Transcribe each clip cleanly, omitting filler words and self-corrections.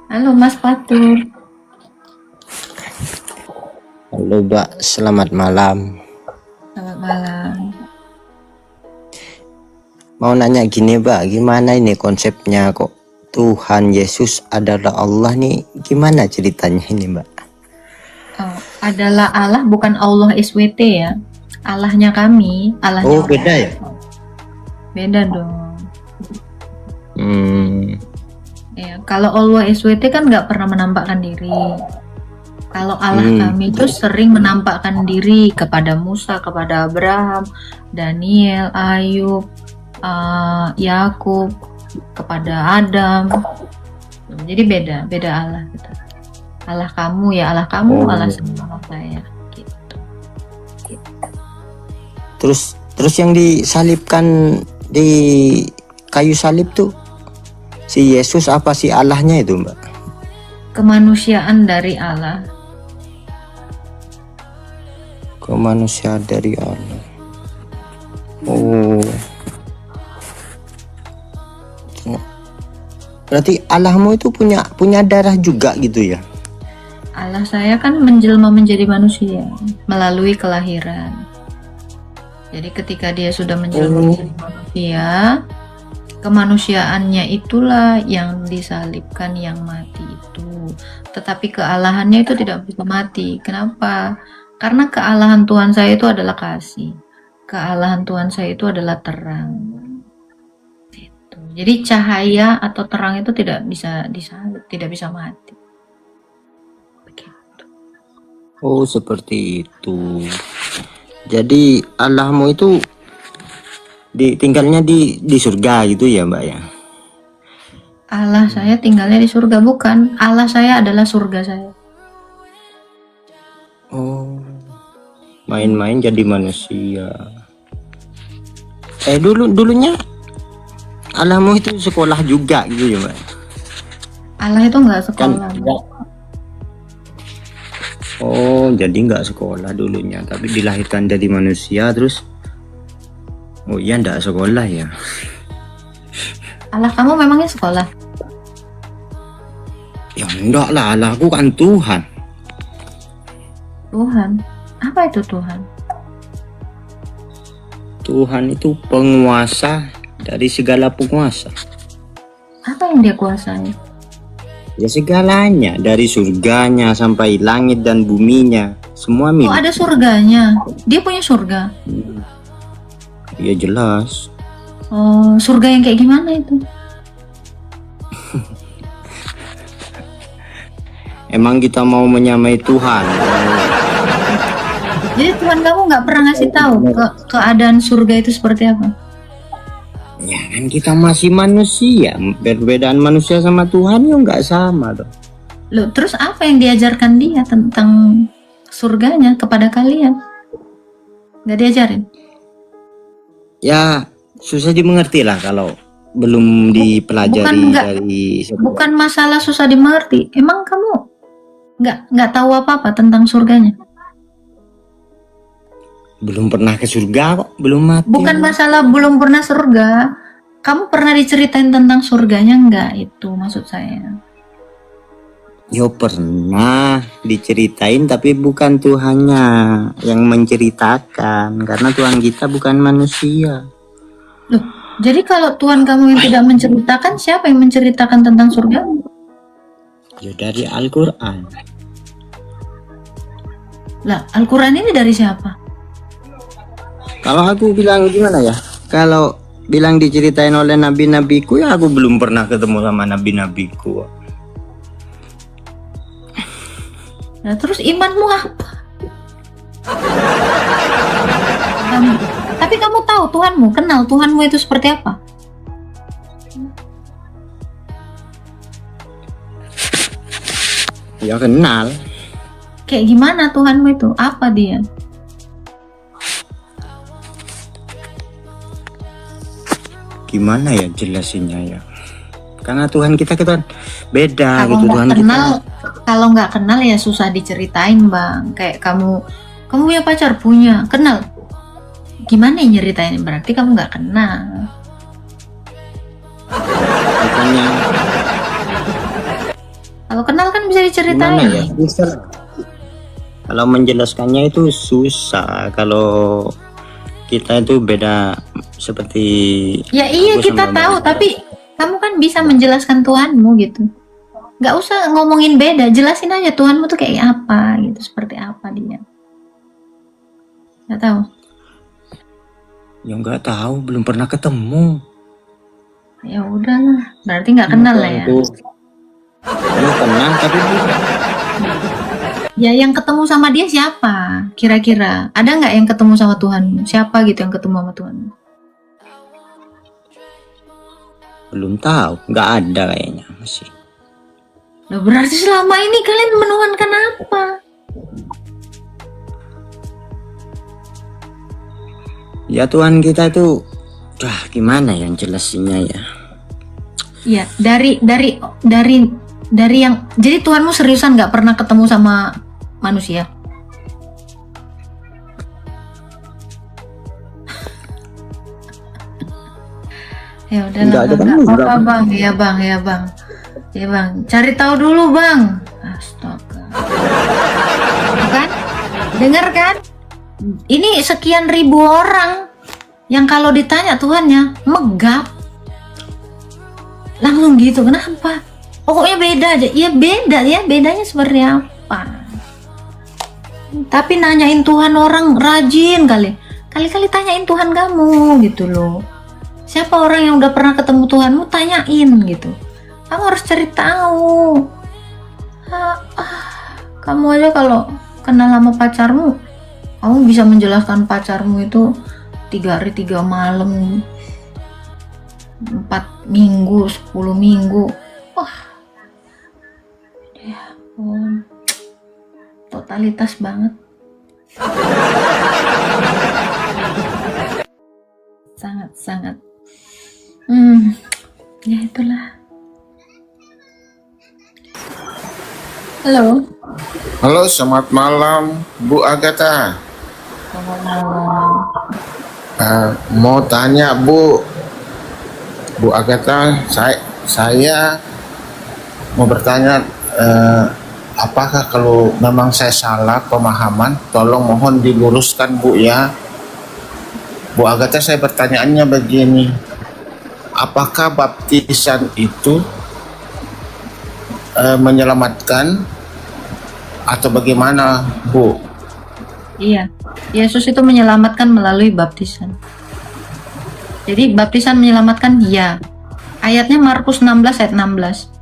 Halo Mas Fatur, Halo Mbak, selamat malam. selamat malam. Mau nanya gini Mbak, gimana ini konsepnya kok Tuhan Yesus adalah Allah nih? Gimana ceritanya ini Mbak? Oh, adalah Allah bukan Allah SWT ya. Allahnya kami, Allahnya Oh beda ya? beda dong. Hmm, Ya, kalau Allah SWT kan nggak pernah menampakkan diri. Kalau Allah kami itu sering menampakkan diri kepada Musa, kepada Abraham, Daniel, Ayub, Yakub, kepada Adam. Jadi beda Allah gitu. Allah kamu ya Allah kamu, Allah saya gitu. terus yang disalibkan di kayu salib tuh si Yesus apa si Allahnya itu Mbak? Kemanusiaan dari Allah. Kemanusiaan dari Allah. Oh. Berarti Allahmu itu punya darah juga gitu ya? Allah saya kan menjelma menjadi manusia melalui kelahiran. Jadi ketika dia sudah menjelma menjadi manusia, kemanusiaannya itulah yang disalibkan, yang mati itu. Tetapi kealahannya itu tidak bisa mati. Kenapa? Karena kealahan Tuhan saya itu adalah kasih. Kealahan Tuhan saya itu adalah terang. Gitu. Jadi cahaya atau terang itu tidak bisa disalib, tidak bisa mati. Begitu. Oh seperti itu. Jadi Allahmu itu tinggalnya di surga gitu ya Mbak ya? Allah saya tinggalnya di surga, bukan. Allah saya adalah surga saya. Oh, main-main jadi manusia. Dulunya Allahmu itu sekolah juga gitu ya Mbak? Allah itu nggak sekolah. Oh, jadi nggak sekolah dulunya, tapi dilahirkan jadi manusia terus. Oh iya, nggak sekolah ya? Allah kamu memangnya sekolah? Ya enggak lah, Allahku kan Tuhan. Tuhan? Apa itu Tuhan? Tuhan itu penguasa dari segala penguasa. Apa yang dia kuasai? Ya segalanya, dari surganya sampai langit dan buminya, semua Oh milik. ada surganya. Dia punya surga. Ya jelas. Oh surga yang kayak gimana itu? Emang kita mau menyamai Tuhan? Jadi Tuhan kamu nggak pernah ngasih tahu keadaan surga itu seperti apa? Ya kan kita masih manusia, perbedaan manusia sama Tuhan ya nggak sama tuh. Loh, terus apa yang diajarkan dia tentang surganya kepada kalian? Nggak diajarin? Ya susah dimengerti lah kalau belum dipelajari bukan masalah susah dimengerti. Emang kamu nggak tahu apa-apa tentang surganya? Belum pernah ke surga kok, belum mati. Bukan masalah belum pernah surga. Kamu pernah diceritain tentang surganya nggak? Itu maksud saya. Yo pernah diceritain tapi bukan Tuhannya yang menceritakan, karena Tuhan kita bukan manusia. Loh, jadi kalau Tuhan kamu yang tidak menceritakan, siapa yang menceritakan tentang surga? Ya dari Al-Quran. Lah, Al-Quran ini dari siapa? Kalau aku bilang gimana ya? Kalau bilang diceritain oleh nabi-nabiku, ya aku belum pernah ketemu sama nabi-nabiku. Nah, terus imanmu apa? Tapi kamu tahu Tuhanmu, kenal Tuhanmu itu seperti apa? Ya kenal. Kayak gimana Tuhanmu itu? Apa dia? Gimana ya jelasinnya ya? Karena Tuhan kita kan beda kalau gitu. Tuhan kenal, kalau nggak kenal ya susah diceritain bang. Kayak kamu punya pacar, punya, kenal. Gimana yang nyeritain? Berarti kamu nggak kenal. bukannya Kalau kenal kan bisa Gimana diceritain. ya? Susah. Kalau menjelaskannya itu susah. Kalau kita itu beda seperti Ya iya aku kita sama tahu, Mbak. tapi kamu kan bisa menjelaskan Tuhanmu gitu. Nggak usah ngomongin beda, jelasin aja Tuhanmu tuh kayak apa gitu, seperti apa dia. Nggak tahu. Ya nggak tahu, belum pernah ketemu. Ya udahlah, berarti nggak kenal lah ya. Ini kenal tapi bukan. Ya yang ketemu sama dia siapa? Kira-kira ada nggak yang ketemu sama Tuhanmu? Siapa gitu yang ketemu sama Tuhanmu? Belum tahu, nggak ada kayaknya masih. Nah, berarti selama ini kalian menuhankan apa? Ya Tuhan kita itu, gimana yang jelasinnya ya? Iya, dari yang jadi Tuhanmu seriusan nggak pernah ketemu sama manusia? Ya udah Nggak ada nggak ketemu juga. apa-apa bang, ya bang, ya bang, ya bang, cari tahu dulu bang. Astaga, kan? Dengar kan? Ini sekian ribu orang yang kalau ditanya Tuhannya megap, langsung gitu. Kenapa? Pokoknya beda aja. Ya beda ya, bedanya seperti apa? Tapi nanyain Tuhan orang rajin kali-kali tanyain Tuhan kamu gitu loh. Siapa orang yang udah pernah ketemu Tuhanmu, tanyain gitu. Kamu harus cari tahu. Kamu aja kalau kenal sama pacarmu, kamu bisa menjelaskan pacarmu itu 3 hari 3 malam, 4 minggu, 10 minggu. Wah, ya ampun, totalitas banget. Sangat-sangat. Ya itulah. Halo. Halo, selamat malam Bu Agatha. Selamat malam. Mau tanya Bu Agatha, saya mau bertanya, apakah kalau memang saya salah pemahaman, tolong mohon diluruskan Bu ya. Bu Agatha, saya pertanyaannya begini, apakah baptisan itu menyelamatkan atau bagaimana Bu? Iya, Yesus itu menyelamatkan melalui baptisan. Jadi baptisan menyelamatkan, ya. Ayatnya Markus 16 ayat 16.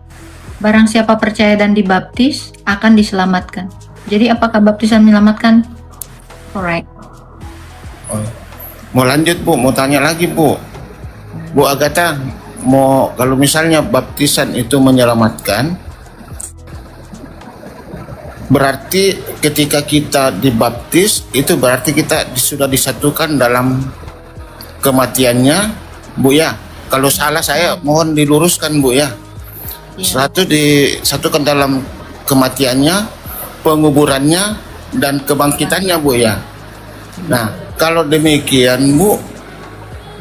Barang siapa percaya dan dibaptis akan diselamatkan. Jadi apakah baptisan menyelamatkan? Correct. Mau lanjut Bu, mau tanya lagi Bu Agatha, kalau misalnya baptisan itu menyelamatkan, berarti ketika kita dibaptis itu berarti kita sudah disatukan dalam kematiannya Bu ya. Kalau salah saya mohon diluruskan Bu ya. Satu disatukan dalam kematiannya, penguburannya, dan kebangkitannya Bu ya. Nah kalau demikian Bu,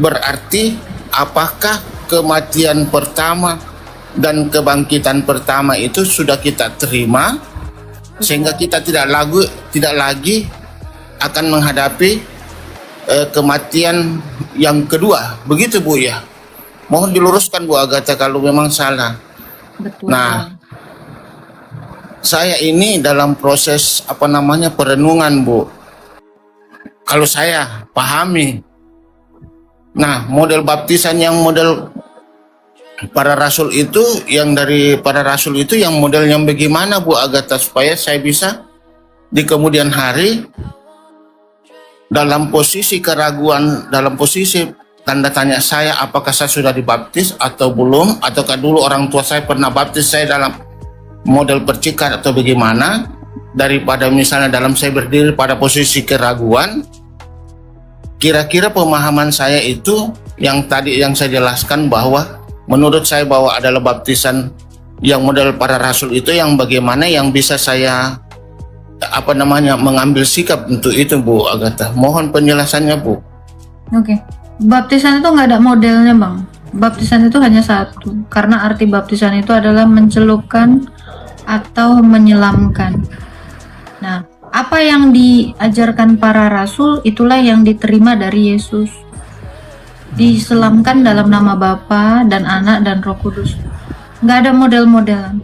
berarti apakah kematian pertama dan kebangkitan pertama itu sudah kita terima sehingga kita tidak lagi akan menghadapi kematian yang kedua, begitu Bu ya? Mohon diluruskan Bu Agatha kalau memang salah. Betul. Nah, saya ini dalam proses perenungan Bu, kalau saya pahami. Nah, model baptisan yang model para rasul itu, yang dari para rasul itu yang model yang bagaimana Bu Agatha, supaya saya bisa di kemudian hari dalam posisi keraguan, dalam posisi tanda tanya saya, apakah saya sudah dibaptis atau belum, ataukah dulu orang tua saya pernah baptis saya dalam model percikan atau bagaimana, daripada misalnya dalam saya berdiri pada posisi keraguan. Kira-kira pemahaman saya itu yang tadi yang saya jelaskan, bahwa menurut saya bahwa adalah baptisan yang model para rasul itu yang bagaimana yang bisa saya mengambil sikap untuk itu Bu Agatha. Mohon penjelasannya Bu. Oke. Baptisan itu nggak ada modelnya Bang. Baptisan itu hanya satu. Karena arti baptisan itu adalah mencelupkan atau menyelamkan. Nah, apa yang diajarkan para rasul itulah yang diterima dari Yesus. Diselamkan dalam nama Bapa dan Anak dan Roh Kudus. Nggak ada model-modelan.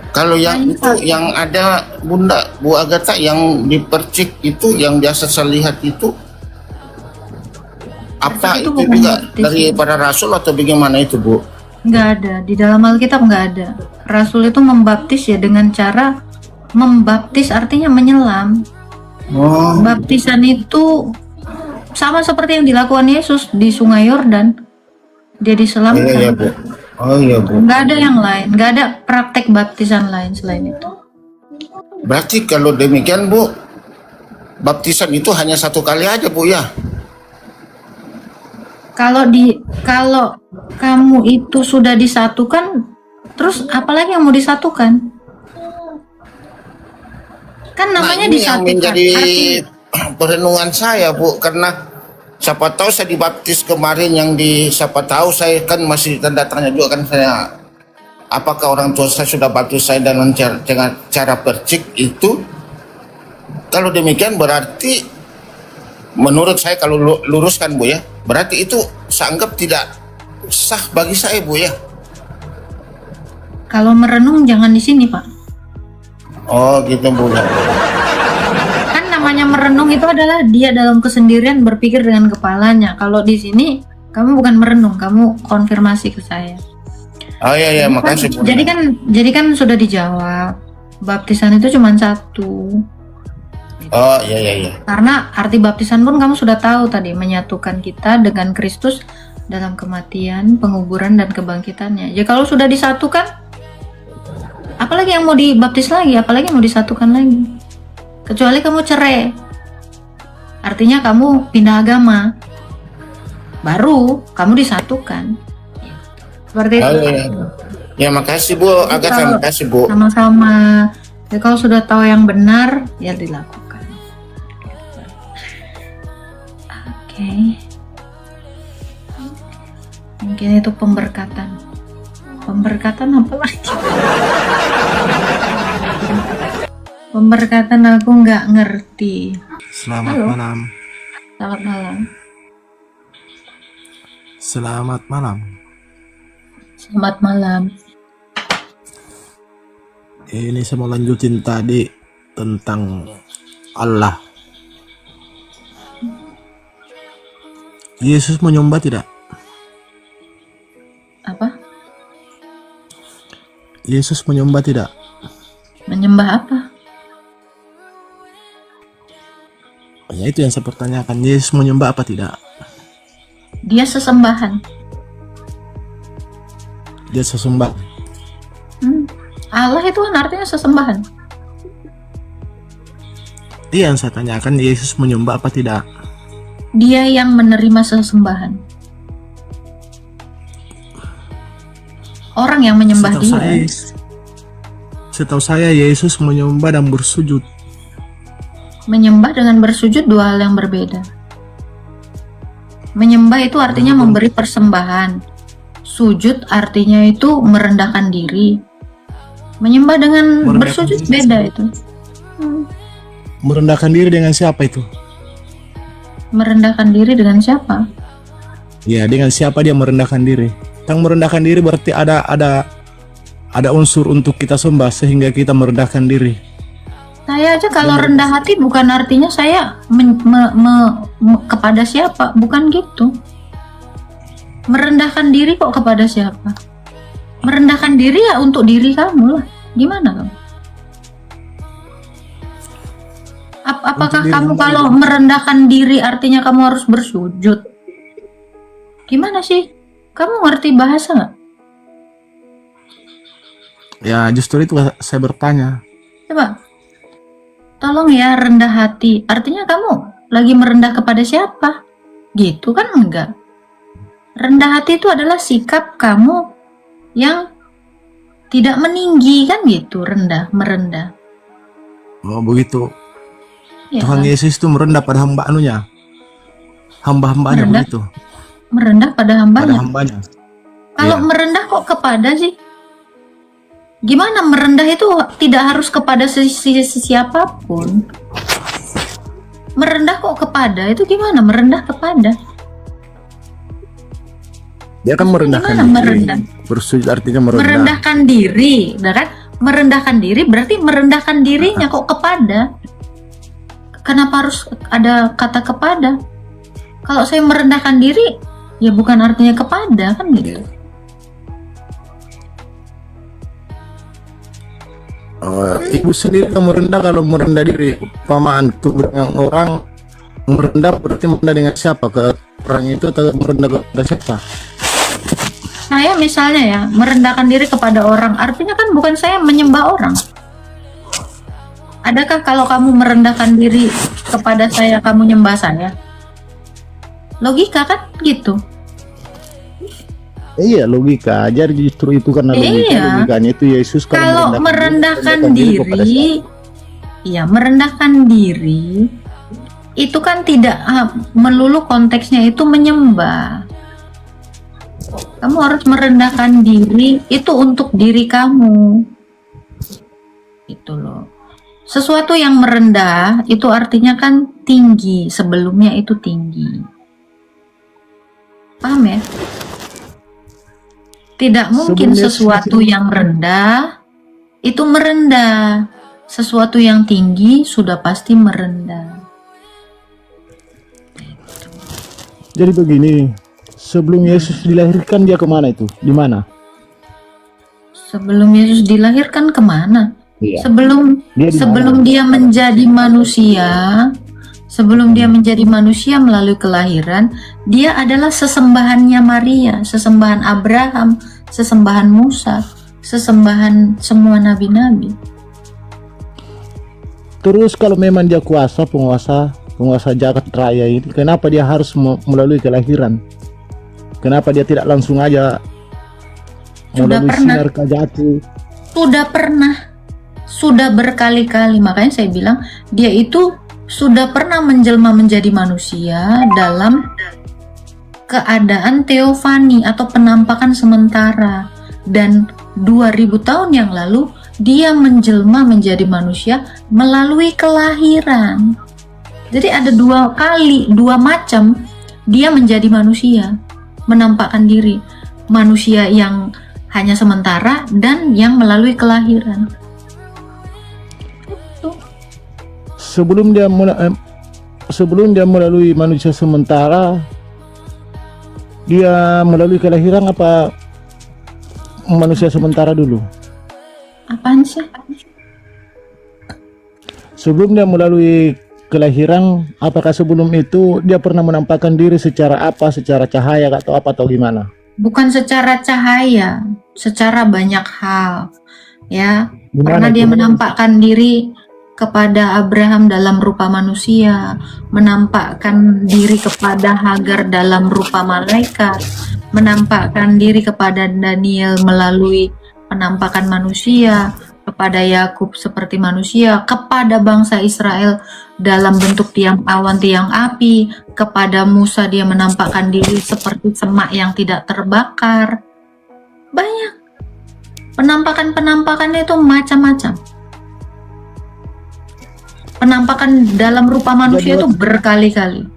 Kalau yang itu yang ada Bunda Bu Agatha yang dipercik itu yang biasa saya lihat itu apa Itu itu bukan juga baptis. dari para rasul atau bagaimana itu Bu? Nggak ada. Di dalam Alkitab nggak ada. Rasul itu membaptis ya dengan cara membaptis, artinya menyelam. Oh, Baptisan itu sama seperti yang dilakukan Yesus di Sungai Yordan. Dia iya diselamkan. ya Bu. Oh iya Bu. Nggak ada yang lain. Nggak ada praktek baptisan lain selain itu. Berarti kalau demikian Bu, baptisan itu hanya satu kali aja Bu ya? Kalau kamu itu sudah disatukan, terus apalagi yang mau disatukan? Kan namanya ini yang disatukan. menjadi Artinya, perenungan saya Bu, karena siapa tahu saya dibaptis kemarin yang siapa tahu saya kan masih tanda tanya juga kan saya, apakah orang tua saya sudah baptis saya dengan cara percik itu. Kalau demikian berarti menurut saya kalau luruskan Bu ya, berarti itu saya anggap tidak sah bagi saya Bu ya. kalau merenung jangan di sini Pak. Oh gitu Bu. Kan namanya merenung itu adalah dia dalam kesendirian berpikir dengan kepalanya. Kalau di sini kamu bukan merenung, kamu konfirmasi ke saya. Oh iya makasih Bu. Jadi kan sudah dijawab. Baptisan itu cuma satu. Oh iya. Karena arti baptisan pun kamu sudah tahu tadi, menyatukan kita dengan Kristus dalam kematian, penguburan dan kebangkitannya. Ya kalau sudah disatukan, apalagi yang mau dibaptis lagi, apalagi mau disatukan lagi. Kecuali kamu cerai. Artinya kamu pindah agama. Baru kamu disatukan. Seperti itu. Oh, iya. Ya makasih Bu Agatha, makasih Bu. Sama-sama. Ya, kalau sudah tahu yang benar, ya dilakukan. Oke. Mungkin itu pemberkatan. Pemberkatan apa lagi? Pemberkatan aku nggak ngerti. Selamat Halo. malam. Selamat malam. Selamat malam. Selamat malam. Ini saya mau lanjutin tadi tentang Allah. Yesus menyembah tidak? Apa? Yesus menyembah tidak? Menyembah apa? Ya itu yang saya pertanyakan. Yesus menyembah apa tidak? Dia sesembahan. Dia sesembah. Allah itu kan artinya sesembahan. Iya yang saya tanyakan, Yesus menyembah apa tidak? Dia yang menerima sesembahan. Orang yang menyembah dia. Setahu saya Yesus menyembah dan bersujud. Menyembah dengan bersujud dua hal yang berbeda. Menyembah itu artinya memberi persembahan. Sujud artinya itu merendahkan diri. Menyembah dengan bersujud beda itu. Merendahkan diri dengan siapa itu? Merendahkan diri dengan siapa? Ya, dengan siapa dia merendahkan diri? Yang merendahkan diri berarti ada unsur untuk kita sembah sehingga kita merendahkan diri. Saya aja kalau rendah hati bukan artinya saya kepada siapa, bukan gitu. Merendahkan diri kok kepada siapa? Merendahkan diri ya untuk diri kamu lah. Gimana kamu? Apakah kamu kalau merendahkan diri artinya kamu harus bersujud? Gimana sih? Kamu ngerti bahasa nggak? Ya justru itu saya bertanya. Coba, tolong ya rendah hati. Artinya kamu lagi merendah kepada siapa? Gitu kan enggak? Rendah hati itu adalah sikap kamu yang tidak meninggi kan gitu, rendah, merendah. Oh begitu. Ya, Tuhan Yesus itu merendah pada hamba-hambanya Merendah? begitu. merendah pada Pada hambanya. hambanya. Kalau Iya. merendah kok kepada sih? Gimana merendah itu tidak harus kepada siapapun. Merendah kok kepada, itu gimana merendah kepada? Dia kan merendahkan Gimana diri. merendah? Bersujud artinya merendah. Merendahkan diri, nah kan? Merendahkan diri berarti merendahkan dirinya kok kepada. Kenapa harus ada kata kepada? Kalau saya merendahkan diri, ya bukan artinya kepada, kan gitu. Ibu sendiri kan merendah, kalau merendah diri pamaan tuh dengan orang merendah berarti merendah dengan siapa? Ke orang itu atau merendah kepada siapa? Saya misalnya ya, merendahkan diri kepada orang, artinya kan bukan saya menyembah orang. Adakah kalau kamu merendahkan diri kepada saya, kamu nyembah saya? Logika kan gitu. Iya, logika. Jadi justru itu karena logika. Iya. Logikanya itu Yesus Kalau merendahkan diri, ya merendahkan diri itu kan tidak melulu konteksnya itu menyembah. Kamu harus merendahkan diri itu untuk diri kamu. Itu loh. Sesuatu yang merendah itu artinya kan tinggi, sebelumnya itu tinggi. Paham ya? Tidak mungkin Sebelumnya sesuatu yang rendah itu merendah. Sesuatu yang tinggi sudah pasti merendah. Jadi begini, sebelum Yesus dilahirkan dia kemana itu? Di mana? Sebelum Yesus dilahirkan kemana? Iya. Sebelum Dia di sebelum mana? dia menjadi manusia, sebelum dia menjadi manusia melalui kelahiran, dia adalah sesembahannya Maria, sesembahan Abraham, sesembahan Musa, sesembahan semua nabi-nabi. Terus kalau memang dia penguasa jagat raya ini, kenapa dia harus melalui kelahiran? Kenapa dia tidak langsung aja Sudah melalui pernah. sinar kajati? Sudah berkali-kali, makanya saya bilang dia itu sudah pernah menjelma menjadi manusia dalam keadaan teofani atau penampakan sementara, dan 2000 tahun yang lalu dia menjelma menjadi manusia melalui kelahiran. Jadi ada dua macam dia menjadi manusia, menampakkan diri, manusia yang hanya sementara dan yang melalui kelahiran. Sebelum dia melalui manusia sementara, dia melalui kelahiran apa manusia sementara dulu? Apaan sih? Sebelum dia melalui kelahiran, apakah sebelum itu dia pernah menampakkan diri secara apa? Secara cahaya atau apa atau gimana? Bukan secara cahaya, secara banyak hal. Ya, Gimana pernah dia itu? menampakkan diri kepada Abraham dalam rupa manusia, menampakkan diri kepada Hagar dalam rupa malaikat, menampakkan diri kepada Daniel melalui penampakan manusia, kepada Yakub seperti manusia, kepada bangsa Israel dalam bentuk tiang awan, tiang api, kepada Musa dia menampakkan diri seperti semak yang tidak terbakar. Banyak. Penampakan-penampakannya itu macam-macam. Penampakan dalam rupa manusia itu berkali-kali.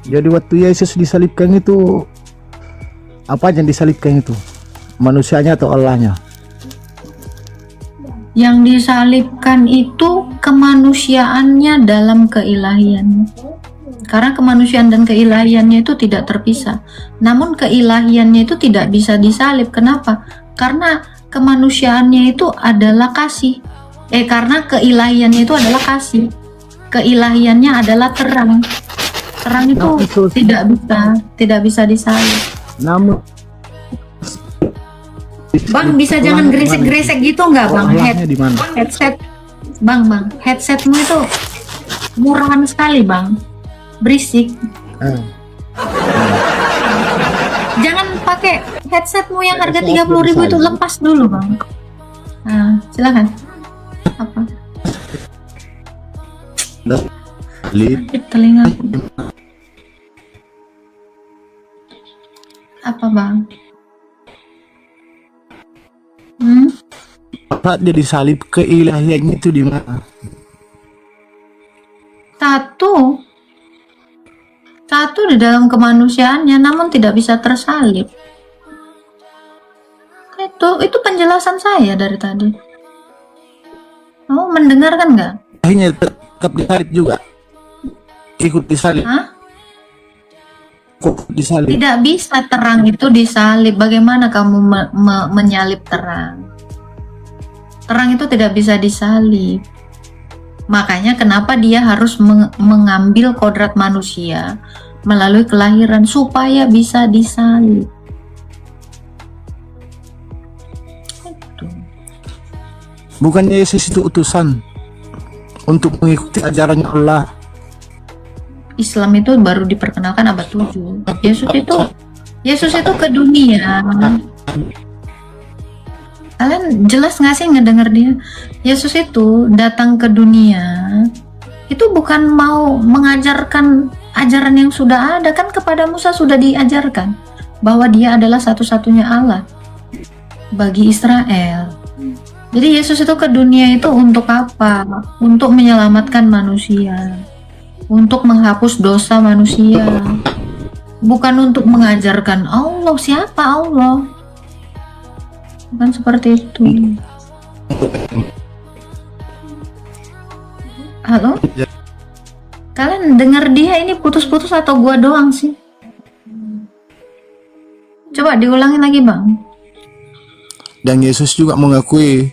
Jadi waktu Yesus disalibkan itu, apa yang disalibkan itu? Manusianya atau Allahnya? Yang disalibkan itu kemanusiaannya dalam keilahiannya. Karena kemanusiaan dan keilahiannya itu tidak terpisah. Namun keilahiannya itu tidak bisa disalib. Kenapa? Karena kemanusiaannya itu adalah kasih. Karena keilahiannya itu adalah kasih. Keilahiannya adalah terang. Terang itu tidak bisa disalib. Namun Bang, bisa jangan gresek-gresek gitu nggak, Bang? Allahnya di mana? Headset, Bang, headsetmu itu murahan sekali, Bang. Berisik. Jangan pakai headsetmu yang harga 30.000 itu, lepas dulu, Bang. Nah, silakan. Apa? Telinga. Apa, Bang? Saat dia disalib, keilahiannya itu di mana? Satu di dalam kemanusiaannya, namun tidak bisa tersalib. Itu penjelasan saya dari tadi. Kamu mendengarkan nggak? Akhirnya tetap disalib juga. Ikut disalib. Hah? Kok disalib? Tidak bisa terang itu disalib. Bagaimana kamu menyalip terang? Terang itu tidak bisa disalib. Makanya kenapa dia harus mengambil kodrat manusia melalui kelahiran supaya bisa disalib. Itu. Bukannya Yesus itu utusan untuk mengikuti ajarannya Allah? Islam itu baru diperkenalkan abad 7. Yesus itu ke dunia. Kalian jelas nggak sih ngedenger dia? Yesus itu datang ke dunia itu bukan mau mengajarkan ajaran yang sudah ada, kan kepada Musa sudah diajarkan bahwa dia adalah satu-satunya Allah bagi Israel. Jadi Yesus itu ke dunia itu untuk apa? Untuk menyelamatkan manusia, untuk menghapus dosa manusia, bukan untuk mengajarkan Allah. Siapa Allah? Bukan seperti itu. Halo? Kalian dengar dia ini putus-putus atau gua doang sih? Coba diulangin lagi, Bang. Dan Yesus juga mengakui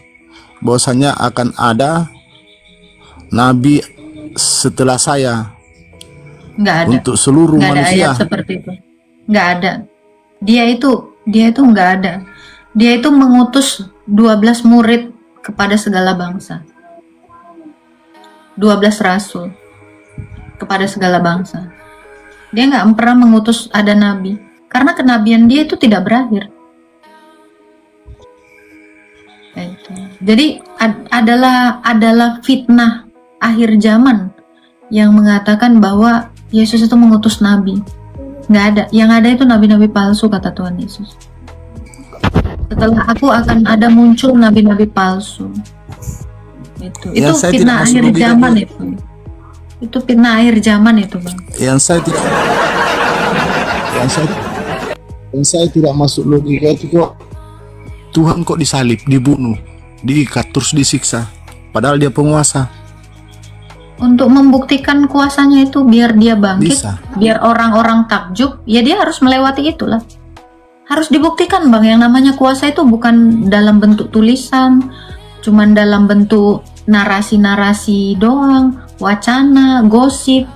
bahwasanya akan ada nabi setelah saya. Nggak ada. Untuk seluruh Nggak ada manusia. ayat seperti itu. Nggak ada. Dia itu nggak ada. Dia itu mengutus 12 murid kepada segala bangsa. 12 rasul kepada segala bangsa. Dia nggak pernah mengutus ada nabi. Karena kenabian dia itu tidak berakhir. Itu. Jadi adalah fitnah akhir zaman yang mengatakan bahwa Yesus itu mengutus nabi. Nggak ada. Yang ada itu nabi-nabi palsu, kata Tuhan Yesus. Setelah aku akan ada muncul nabi-nabi palsu. Itu fitnah akhir zaman itu. Itu fitnah akhir zaman itu, Bang. Yang saya tidak masuk logika itu kok. Tuhan kok disalib, dibunuh, diikat, terus disiksa, padahal dia penguasa. Untuk membuktikan kuasanya itu biar dia bangkit, Bisa. biar orang-orang takjub, ya dia harus melewati itulah. Harus dibuktikan, Bang, yang namanya kuasa itu bukan dalam bentuk tulisan, cuman dalam bentuk narasi-narasi doang, wacana, gosip.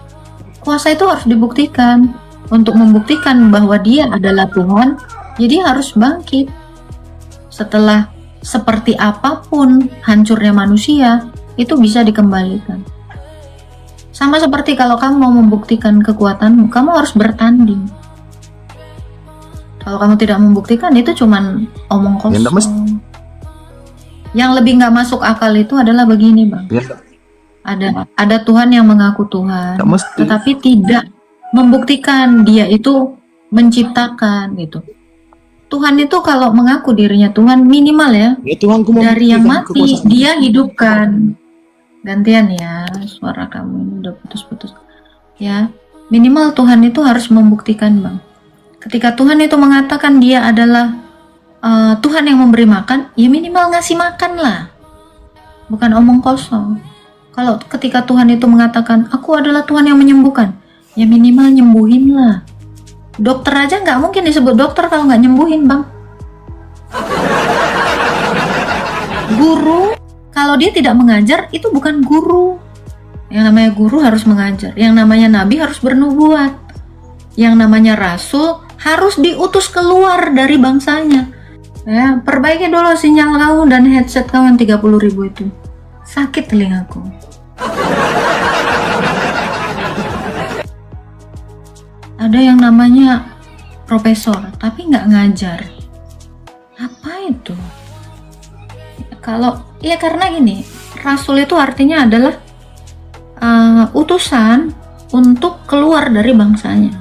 Kuasa itu harus dibuktikan. Untuk membuktikan bahwa dia adalah Tuhan, jadi harus bangkit. Setelah seperti apapun hancurnya manusia, itu bisa dikembalikan. Sama seperti kalau kamu mau membuktikan kekuatanmu, kamu harus bertanding. Kalau kamu tidak membuktikan, itu cuman omong kosong. Yang lebih nggak masuk akal itu adalah begini, Bang. Ya. Ada Tuhan yang mengaku Tuhan, tetapi tidak membuktikan dia itu menciptakan gitu. Tuhan itu kalau mengaku dirinya Tuhan, minimal ya, dari yang mati dia hidupkan. Gantian ya, suara kamu ini udah putus-putus. Ya, minimal Tuhan itu harus membuktikan, Bang. Ketika Tuhan itu mengatakan dia adalah Tuhan yang memberi makan, ya minimal ngasih makan lah, bukan omong kosong. Kalau ketika Tuhan itu mengatakan aku adalah Tuhan yang menyembuhkan, ya minimal nyembuhin lah. Dokter aja nggak mungkin disebut dokter kalau nggak nyembuhin, Bang. Guru kalau dia tidak mengajar itu bukan guru. Yang namanya guru harus mengajar, yang namanya nabi harus bernubuat, yang namanya rasul harus diutus keluar dari bangsanya. Ya, perbaiki dulu sinyal kamu dan headset kamu yang 30.000 itu. Sakit telingaku. Ada yang namanya profesor tapi nggak ngajar. Apa itu? Kalau ya karena gini, rasul itu artinya adalah utusan untuk keluar dari bangsanya.